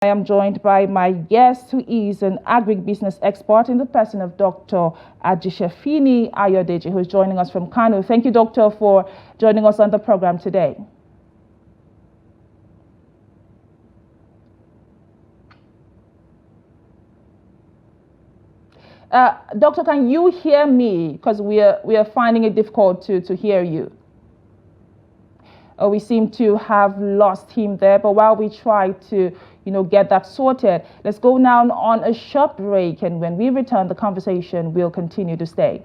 I am joined by my guest, who is an agribusiness expert in the person of Dr. Ajisefinni Ayodeji, who is joining us from Kano. Thank you, Doctor, for joining us on the program today. Doctor, can you hear me? Because we are finding it difficult to hear you. We seem to have lost him there, but while we try to get that sorted, let's go now on a short break, and when we return, the conversation will continue to stay.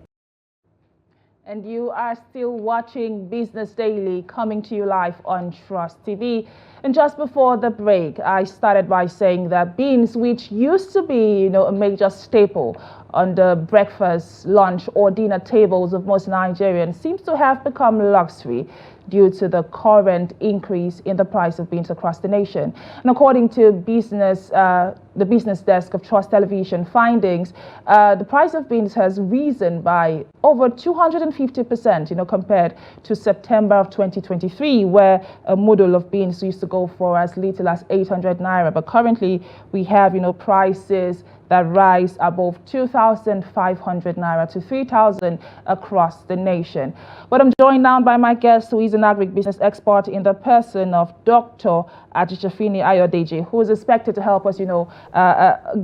And you are still watching Business Daily, coming to you live on Trust TV. And just before the break, I started by saying that beans, which used to be, a major staple on the breakfast, lunch, or dinner tables of most Nigerians, seems to have become luxury due to the current increase in the price of beans across the nation. And according to the business desk of Trust Television findings, the price of beans has risen by over 250%, compared to September of 2023, where a model of beans used to go for as little as 800 naira. But currently, we have, prices that rise above 2,500 naira to 3,000 across the nation. But I'm joined now by my guest, who is an agribusiness expert in the person of Dr. Ajisefinni Ayodeji, who is expected to help us,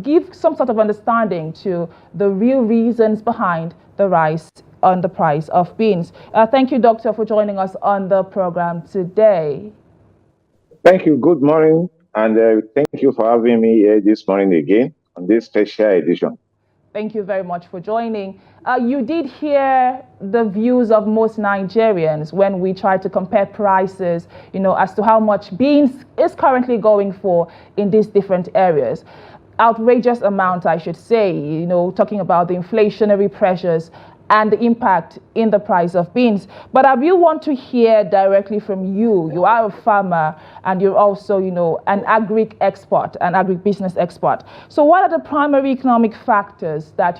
give some sort of understanding to the real reasons behind the rise on the price of beans. Thank you, Doctor, for joining us on the program today. Thank you. Good morning, and thank you for having me here this morning again on this special edition. Thank you very much for joining. You did hear the views of most Nigerians when we tried to compare prices, as to how much beans is currently going for in these different areas. Outrageous amount, I should say, talking about the inflationary pressures and the impact in the price of beans. But I really want to hear directly from you. You are a farmer and you're also, an agri-expert, an agribusiness expert. So what are the primary economic factors that,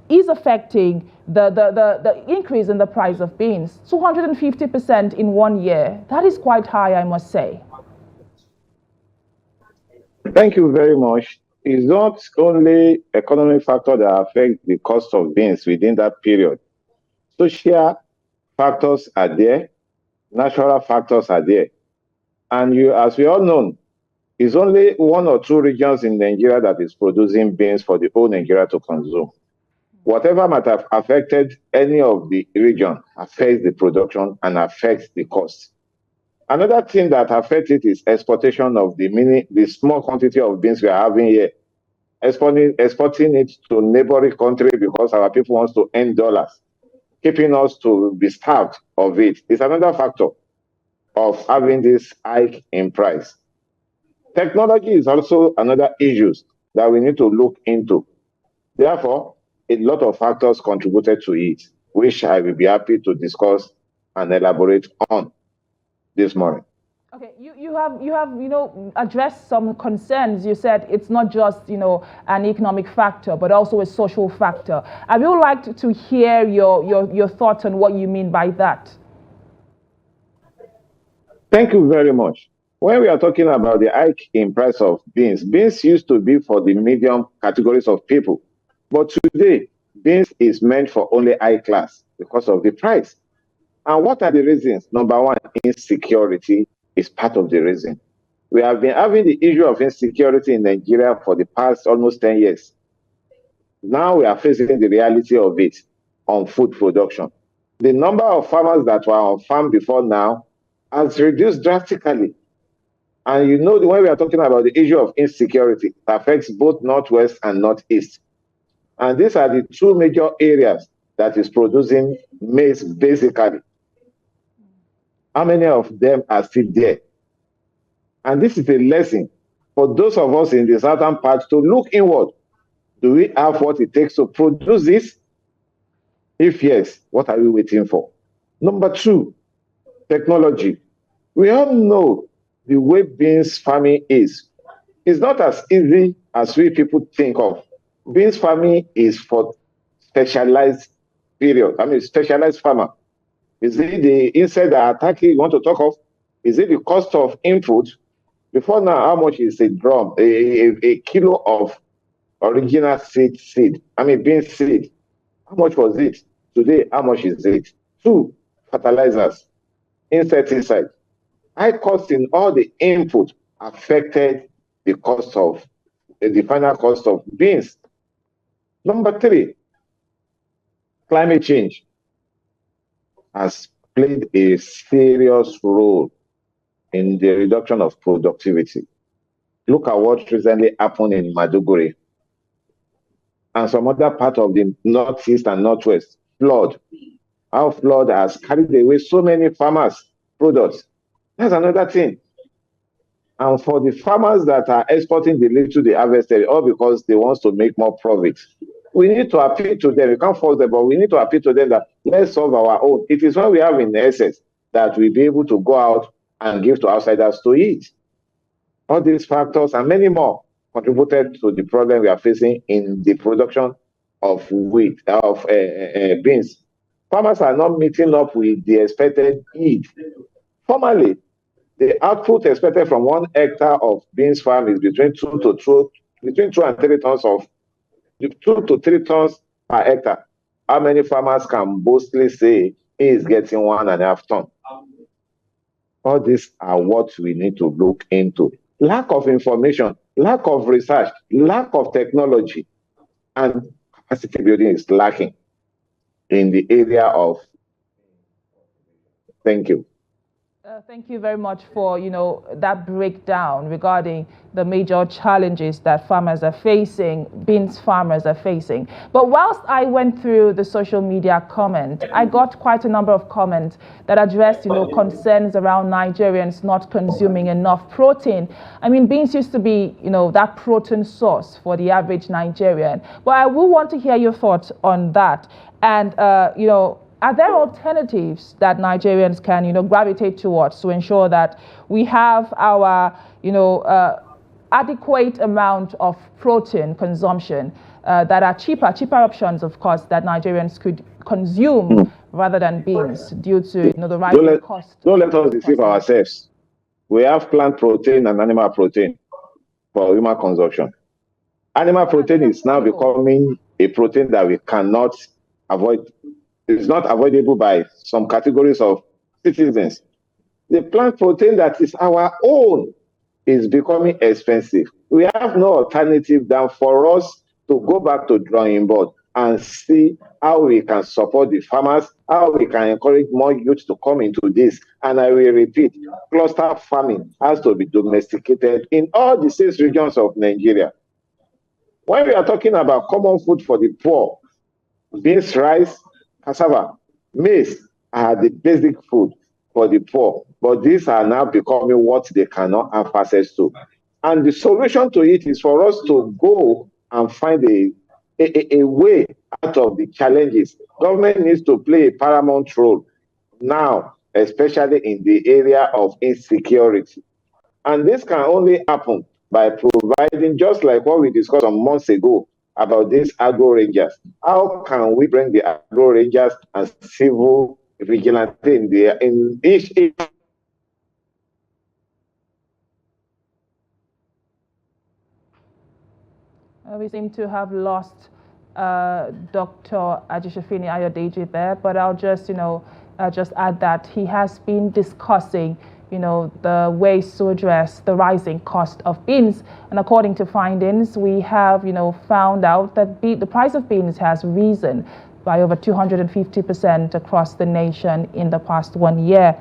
is affecting the increase in the price of beans? 250% in 1 year. That is quite high, I must say. Thank you very much. It's not only economic factor that affect the cost of beans within that period. Social factors are there, natural factors are there. And as we all know, it's only 1 or 2 regions in Nigeria that is producing beans for the whole Nigeria to consume. Whatever might have affected any of the region affects the production and affects the cost. Another thing that affects it is exportation of the small quantity of beans we are having here. Exporting it to neighboring country because our people wants to earn dollars, keeping us to be starved of it. It's another factor of having this hike in price. Technology is also another issue that we need to look into. Therefore, a lot of factors contributed to it, which I will be happy to discuss and elaborate on this morning. Okay, you have addressed some concerns. You said it's not just an economic factor, but also a social factor. I would like to hear your thoughts on what you mean by that. Thank you very much. When we are talking about the hike in price of beans, beans used to be for the medium categories of people, but today beans is meant for only high class because of the price. And what are the reasons? Number 1, insecurity is part of the reason. We have been having the issue of insecurity in Nigeria for the past almost 10 years. Now we are facing the reality of it on food production. The number of farmers that were on farm before now has reduced drastically. And when we are talking about the issue of insecurity, it affects both Northwest and Northeast. And these are the 2 major areas that is producing maize basically. How many of them are still there? And this is a lesson for those of us in the southern part to look inward. Do we have what it takes to produce this? If yes, what are we waiting for? Number 2, technology. We all know the way beans farming is. It's not as easy as we people think of. Beans farming is for specialized specialized farmer. Is it the insect that attacking you want to talk of? Is it the cost of input? Before now, how much is a drum, a kilo of original seed? I mean, bean seed. How much was it? Today, how much is it? Two, fertilizers, insecticide. High cost in all the input affected the cost of the final cost of beans. Number three, climate change has played a serious role in the reduction of productivity. Look at what recently happened in Maduguri and some other part of the northeast and northwest. Flood. How flood has carried away so many farmers' products. That's another thing. And for the farmers that are exporting the little they harvested, all because they want to make more profit, we need to appeal to them. We can't force them, but we need to appeal to them that let's solve our own. It is when we have in excess that we'll be able to go out and give to outsiders to eat. All these factors and many more contributed to the problem we are facing in the production of beans. Farmers are not meeting up with the expected yield. Formerly, the output expected from 1 hectare of beans farm is between 2 and 3 tons of 2 to 3 tons per hectare. How many farmers can boastfully say he is getting 1.5 tons? All these are what we need to look into. Lack of information, lack of research, lack of technology, and capacity building is lacking in the area of. Thank you. Thank you very much for, that breakdown regarding the major challenges that farmers are facing, beans farmers are facing. But whilst I went through the social media comment, I got quite a number of comments that addressed, concerns around Nigerians not consuming enough protein. I mean, beans used to be, that protein source for the average Nigerian. But I will want to hear your thoughts on that. And, are there alternatives that Nigerians can, gravitate towards to ensure that we have our, adequate amount of protein consumption that are cheaper options, of course, that Nigerians could consume rather than beans due to, the rising cost? Don't let us deceive ourselves. We have plant protein and animal protein for human consumption. Animal protein is now becoming a protein that we cannot avoid. It's not avoidable by some categories of citizens. The plant protein that is our own is becoming expensive. We have no alternative than for us to go back to drawing board and see how we can support the farmers, how we can encourage more youth to come into this. And I will repeat, cluster farming has to be domesticated in all the 6 regions of Nigeria. When we are talking about common food for the poor, beans, rice, cassava, maize are the basic food for the poor, but these are now becoming what they cannot have access to. And the solution to it is for us to go and find a way out of the challenges. Government needs to play a paramount role now, especially in the area of insecurity. And this can only happen by providing, just like what we discussed some months ago, about these agro rangers. How can we bring the agro rangers and civil vigilante in each? We seem to have lost Dr. Ajisefinni Ayodeji there, but I'll just, just add that he has been discussing the ways to address the rising cost of beans. And according to findings, we have, found out that the price of beans has risen by over 250% across the nation in the past 1 year.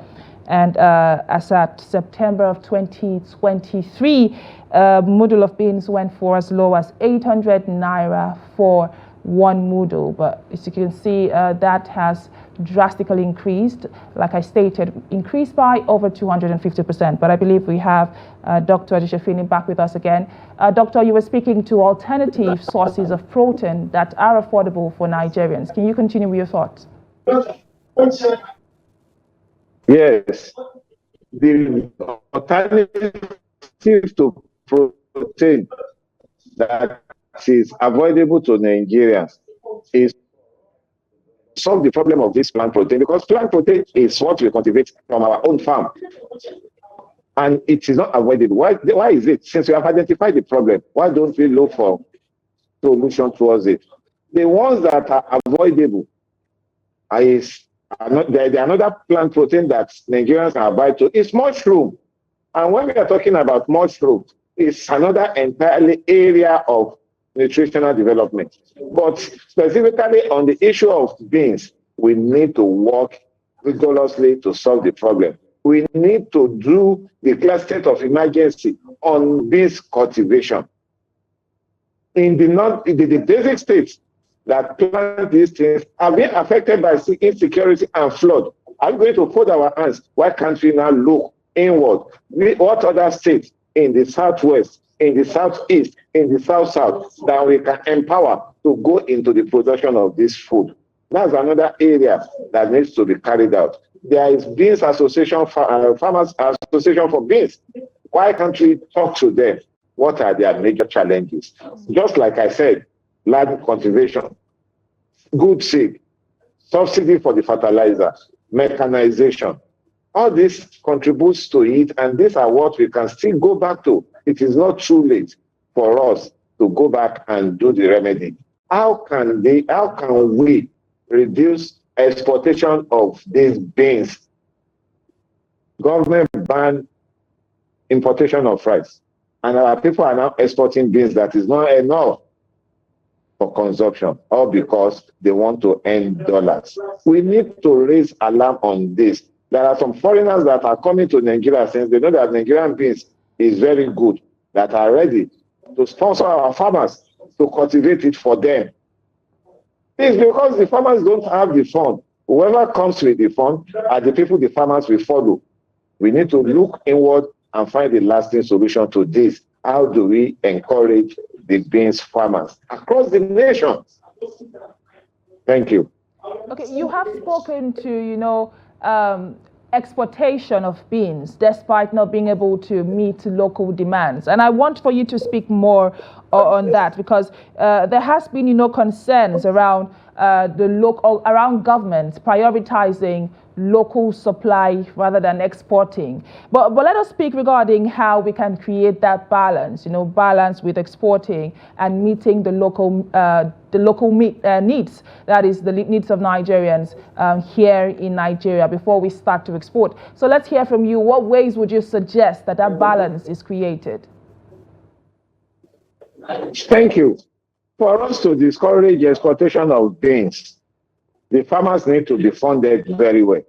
And as at September of 2023, mudu of beans went for as low as 800 naira for 1 mudu. But as you can see, that has drastically increased, like I stated, increased by over 250%. But I believe we have Dr. Ajisefinni back with us again. Doctor, you were speaking to alternative sources of protein that are affordable for Nigerians. Can you continue with your thoughts? Yes. The alternative to protein that is avoidable to Nigerians is solve the problem of this plant protein, because plant protein is what we cultivate from our own farm. And it is not avoidable. Why is it? Since we have identified the problem, why don't we look for solution towards it? The ones that are avoidable the another plant protein that Nigerians are buying to is mushroom. And when we are talking about mushroom, it's another entirely area of nutritional development. But specifically on the issue of beans, we need to work rigorously to solve the problem. We need to do the state of emergency on beans cultivation. In the basic states that plant these things are being affected by insecurity and flood. Are we going to fold our hands? Why can't we now look inward? What other states in the southwest, in the southeast, in the south that we can empower to go into the production of this food? That's another area that needs to be carried out. There is Beans Association, Farmers Association for Beans. Why can't we talk to them? What are their major challenges? Just like I said, land cultivation, good seed, subsidy for the fertilizer, mechanization. All this contributes to it, and these are what we can still go back to. It is not too late for us to go back and do the remedy. How can we reduce exportation of these beans? Government ban importation of rice, and our people are now exporting beans that is not enough for consumption, all because they want to earn dollars. We need to raise alarm on this. There are some foreigners that are coming to Nigeria since they know that Nigerian beans is very good, that are ready to sponsor our farmers to cultivate it for them. It's because the farmers don't have the fund. Whoever comes with the fund are the people the farmers will follow. We need to look inward and find a lasting solution to this. How do we encourage the beans farmers across the nation? Thank you. Okay, you have spoken to, exportation of beans despite not being able to meet local demands. And I want for you to speak more on that, because there has been, concerns around around governments prioritizing local supply rather than exporting. But let us speak regarding how we can create that balance, balance with exporting and meeting the local needs, that is the needs of Nigerians here in Nigeria before we start to export. So let's hear from you. What ways would you suggest that balance is created? Thank you. For us to discourage exportation of beans, the farmers need to be funded very well.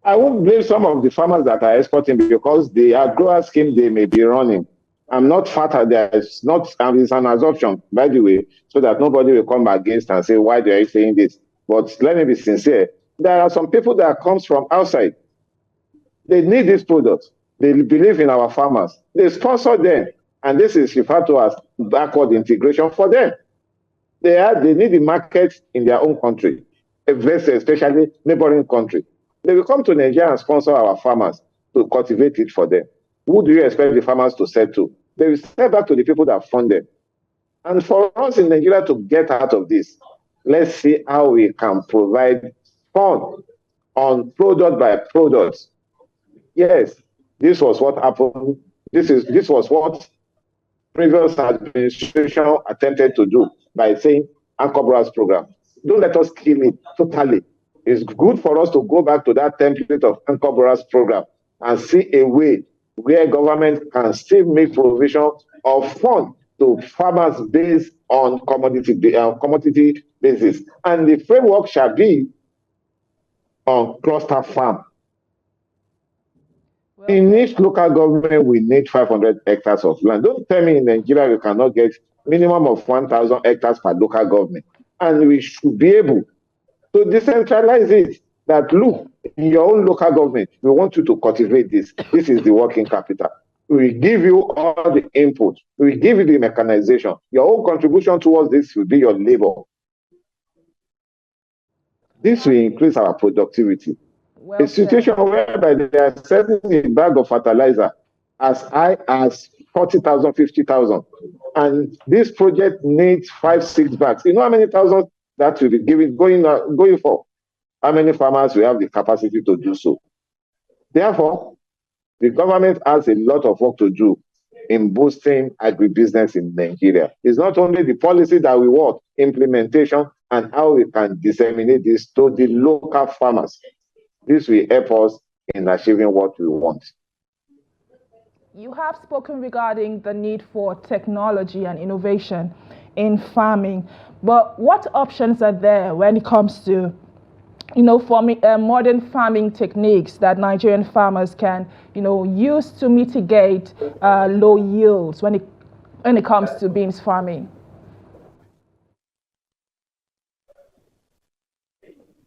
I won't blame some of the farmers that are exporting because the grower scheme they may be running. I'm not fatter. It's an assumption, by the way, so that nobody will come against and say, why are you saying this? But let me be sincere. There are some people that comes from outside. They need these products. They believe in our farmers. They sponsor them. And this is referred to as backward integration for them. They need the market in their own country, especially neighboring country. They will come to Nigeria and sponsor our farmers to cultivate it for them. Who do you expect the farmers to sell to? They will sell back to the people that fund them. And for us in Nigeria to get out of this, let's see how we can provide fund on product by product. Yes, this was what happened. This was what previous administration attempted to do by saying agribusiness program. Don't let us kill it totally. It's good for us to go back to that template of agribusiness program and see a way where government can still make provision of fund to farmers based on commodity basis. And the framework shall be on cluster farm. In each local government, we need 500 hectares of land. Don't tell me in Nigeria you cannot get minimum of 1,000 hectares per local government. And we should be able to decentralize it. That look, in your own local government, we want you to cultivate this. This is the working capital. We give you all the input. We give you the mechanization. Your own contribution towards this will be your labor. This will increase our productivity. A situation whereby they are selling a bag of fertilizer as high as 40,000, 50,000. And this project needs 5-6 bags. You know how many thousands that will be going for? How many farmers will have the capacity to do so? Therefore, the government has a lot of work to do in boosting agribusiness in Nigeria. It's not only the policy that we want, implementation, and how we can disseminate this to the local farmers. This will help us in achieving what we want. You have spoken regarding the need for technology and innovation in farming, but what options are there when it comes to modern farming techniques that Nigerian farmers can, use to mitigate low yields when it comes to beans farming?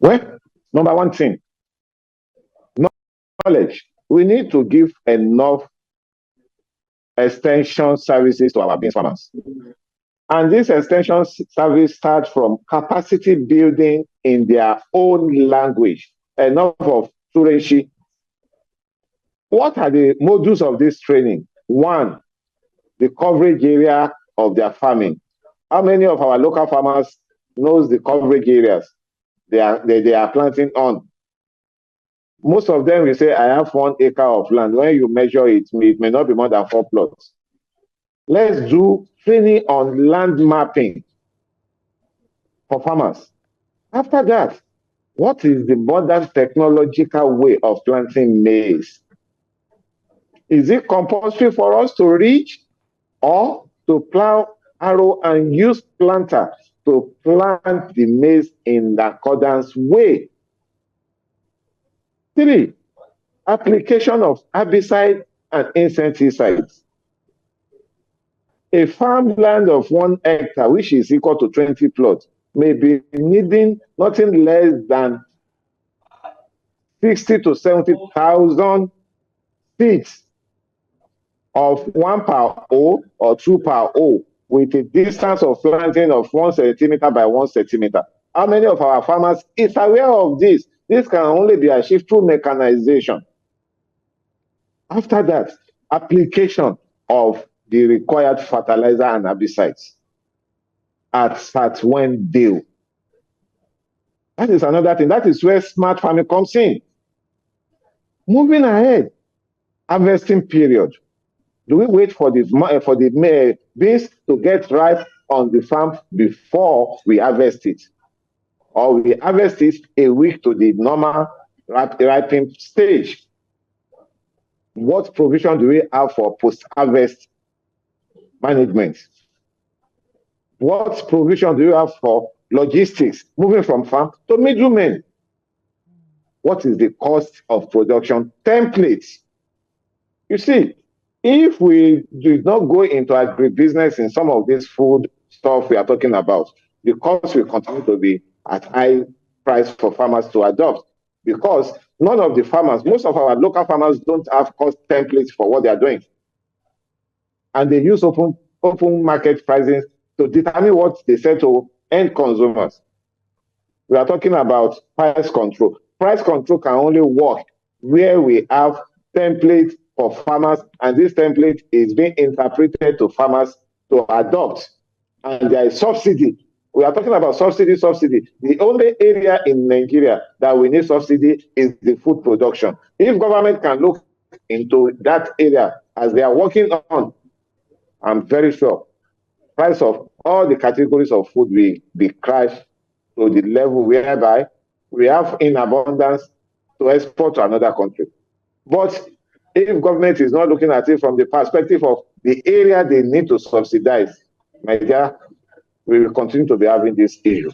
Well, number one thing, knowledge. We need to give enough extension services to our beans farmers. And this extension service starts from capacity building in their own language, enough of Tureshi. What are the modules of this training? One, the coverage area of their farming. How many of our local farmers knows the coverage areas they are planting on? Most of them will say, I have 1 acre of land. When you measure it, it may not be more than 4 plots. Let's do training on land mapping for farmers. After that, what is the modern technological way of planting maize? Is it compulsory for us to reach or to plow arrow and use planter to plant the maize in the accordance way? 3, application of herbicide and insecticides. A farmland of 1 hectare, which is equal to 20 plots, may be needing nothing less than 60 to 70,000 seeds of 1 per O or 2 per O, with a distance of planting of 1 centimeter by 1 centimeter. How many of our farmers is aware of this? This can only be achieved through mechanization. After that, application of the required fertilizer and herbicides at when due. That is another thing. That is where smart farming comes in. Moving ahead, harvesting period. Do we wait for the beans to get ripe on the farm before we harvest it? Or we harvest it a week to the normal ripening stage? What provision do we have for post-harvest management? What provision do you have for logistics, moving from farm to middlemen? What is the cost of production templates? You see, if we do not go into agribusiness in some of this food stuff we are talking about, the cost will continue to be at high price for farmers to adopt, because none of the farmers, most of our local farmers don't have cost templates for what they are doing. And they use open market pricing to determine what they sell to end consumers. We are talking about price control. Price control can only work where we have templates for farmers, and this template is being interpreted to farmers to adopt. And there is subsidy. We are talking about subsidy. The only area in Nigeria that we need subsidy is the food production. If government can look into that area as they are working on, I'm very sure price of all the categories of food will be crashed to the level whereby we have in abundance to export to another country. But if government is not looking at it from the perspective of the area they need to subsidize, Nigeria will continue to be having this issue.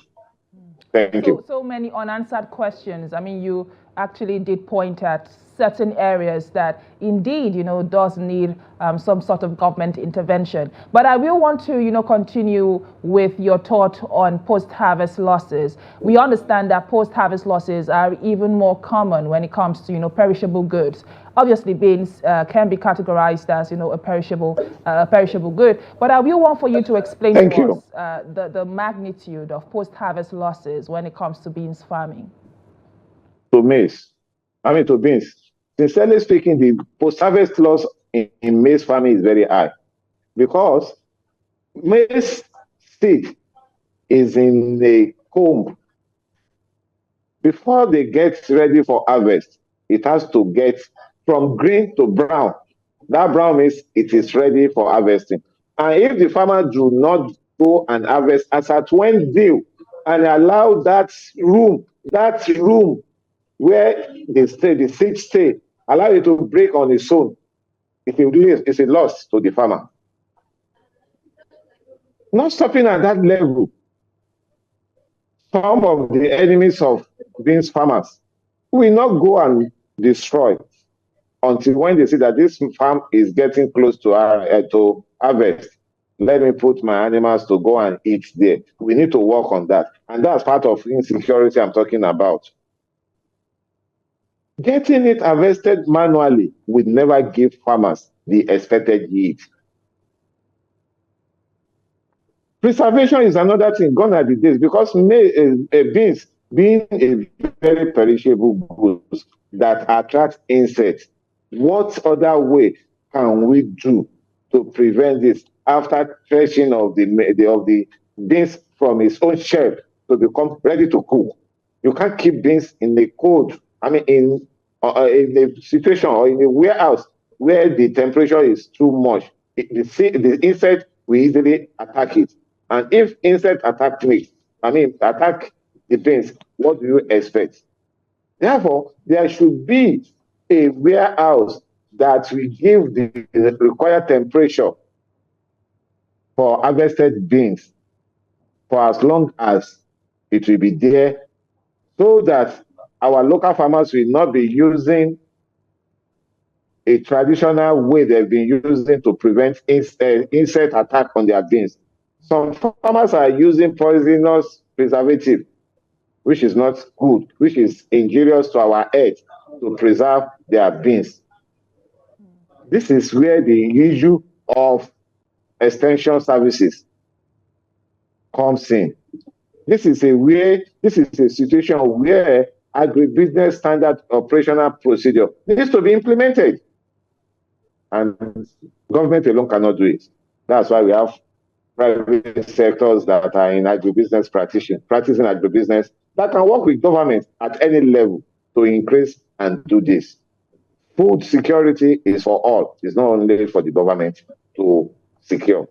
Thank you. So many unanswered questions. I mean, you actually did point at certain areas that indeed, does need some sort of government intervention. But I will want to, continue with your thought on post-harvest losses. We understand that post-harvest losses are even more common when it comes to, perishable goods. Obviously, beans can be categorized as, a perishable good. But I will want for you to explain to us the magnitude of post-harvest losses when it comes to beans farming. To beans. Sincerely speaking, the post-harvest loss in maize farming is very high, because maize seed is in the comb. Before they get ready for harvest, it has to get from green to brown. That brown means it is ready for harvesting. And if the farmer do not go and harvest as at when due and allow that room where they stay, the seeds stay, allow it to break on its own, if you do it, it's a loss to the farmer. Not stopping at that level. Some of the enemies of beans farmers will not go and destroy until when they see that this farm is getting close to harvest. Let me put my animals to go and eat there. We need to work on that. And that's part of insecurity I'm talking about. Getting it harvested manually will never give farmers the expected yield. Preservation is another thing, gone are the days, because beans being a very perishable goods that attracts insects. What other way can we do to prevent this after threshing of the beans from its own shell to become ready to cook? You can't keep beans in the cold, in a situation or in a warehouse where the temperature is too much. The insect will easily attack it. And if insect attack the beans, what do you expect? Therefore, there should be a warehouse that will give the required temperature for harvested beans for as long as it will be there, so that our local farmers will not be using a traditional way they've been using to prevent insect attack on their beans. Some farmers are using poisonous preservative, which is not good, which is injurious to our health, to preserve their beans. This is where the issue of extension services comes in. This is a situation where agribusiness standard operational procedure needs to be implemented. And government alone cannot do it. That's why we have private sectors that are in agribusiness practicing agribusiness that can work with government at any level to increase and do this. Food security is for all. It's not only for the government to secure.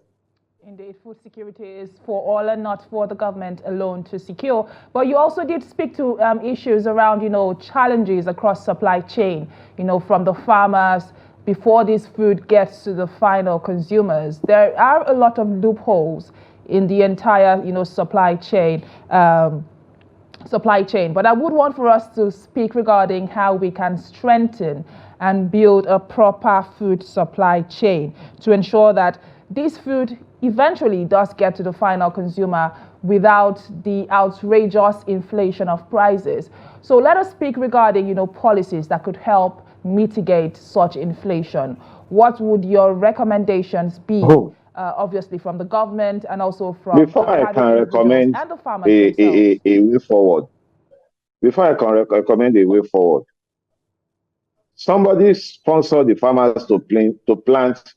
Indeed, food security is for all and not for the government alone to secure. But you also did speak to issues around, challenges across supply chain, from the farmers before this food gets to the final consumers. There are a lot of loopholes in the entire, supply chain. But I would want for us to speak regarding how we can strengthen and build a proper food supply chain to ensure that this food eventually does get to the final consumer without the outrageous inflation of prices. So let us speak regarding, policies that could help mitigate such inflation. What would your recommendations be? Obviously from the government and also from before I can recommend and the farmers a way forward. Before I can recommend a way forward, somebody sponsor the farmers to plant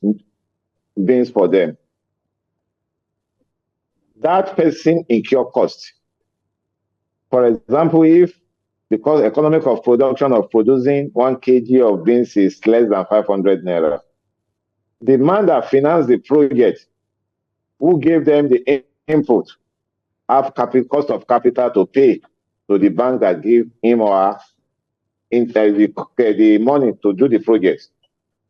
beans for them. That person incur cost. For example, if because economic of production of producing 1 kg of beans is less than 500 naira, the man that financed the project, who gave them the input, have cost of capital to pay to the bank that gave him or her the money to do the project.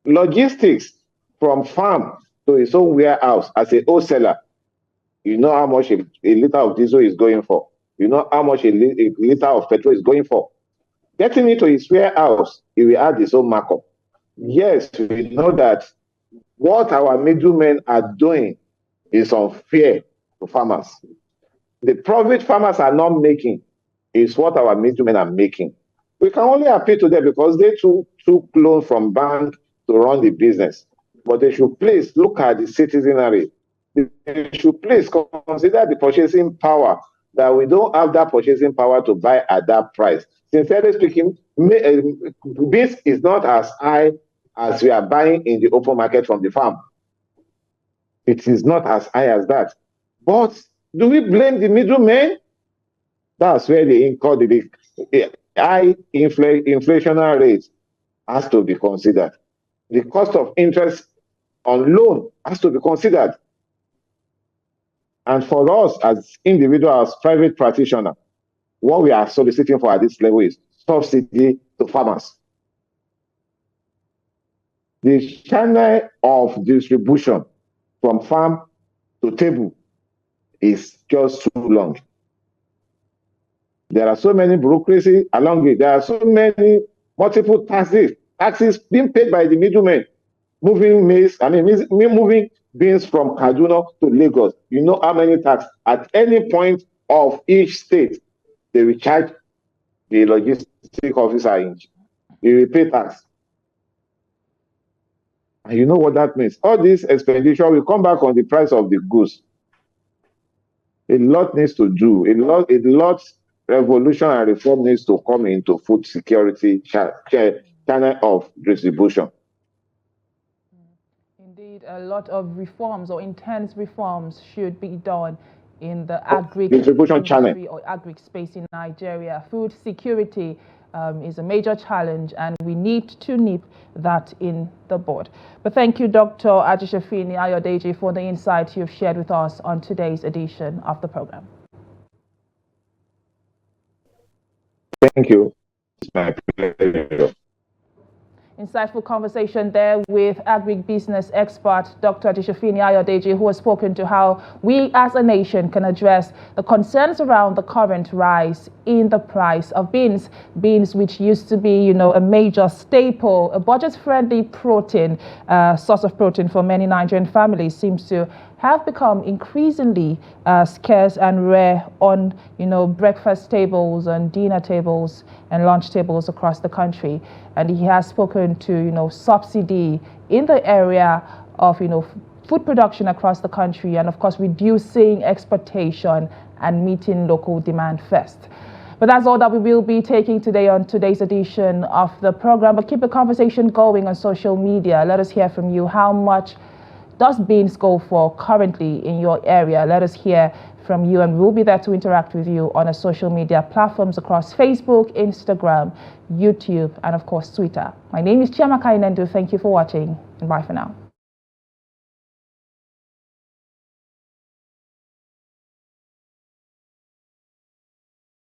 Logistics from farm to his own warehouse as a wholesaler, you know how much a liter of diesel is going for. You know how much a liter of petrol is going for. Getting into his warehouse, he will add his own markup. Yes, we know that what our middlemen are doing is unfair to farmers. The profit farmers are not making is what our middlemen are making. We can only appeal to them because they took loan from bank to run the business. But they should please look at the citizenry. They should please consider the purchasing power, that we don't have that purchasing power to buy at that price. Sincerely speaking, beans is not as high as we are buying in the open market from the farm. It is not as high as that. But do we blame the middlemen? That's where they incur the high inflationary rates. has to be considered. The cost of interest on loan has to be considered. And for us as individuals, as private practitioners, what we are soliciting for at this level is subsidy to farmers. The channel of distribution from farm to table is just too long. There are so many bureaucracy along it. There are so many multiple taxes being paid by the middlemen, moving moving beans from Kaduna to Lagos. You know how many taxes at any point of each state they will charge the logistic officer in. They will pay tax. And you know what that means? All this expenditure will come back on the price of the goods. A lot needs to do. A lot revolution and reform needs to come into food security channel of distribution. Indeed, a lot of reforms or intense reforms should be done in the distribution channel or agri space in Nigeria. Food security is a major challenge, and we need to nip that in the bud. But thank you, Dr. Ajisefinni Ayodeji, for the insight you've shared with us on today's edition of the program. Thank you. It's my pleasure. Insightful conversation there with agribusiness expert Dr. Ajisefinni Ayodeji, who has spoken to how we as a nation can address the concerns around the current rise in the price of beans. Beans, which used to be, a major staple, a budget-friendly protein, source of protein for many Nigerian families, seems to have become increasingly scarce and rare on, breakfast tables and dinner tables and lunch tables across the country. And he has spoken to, subsidy in the area of, food production across the country, and of course reducing exportation and meeting local demand first. But that's all that we will be taking today on today's edition of the program. But keep the conversation going on social media. Let us hear from you. How much does beans go for currently in your area? Let us hear from you, and we'll be there to interact with you on our social media platforms across Facebook, Instagram, YouTube, and of course Twitter. My name is Chiamaka Enendu. Thank you for watching, and bye for now.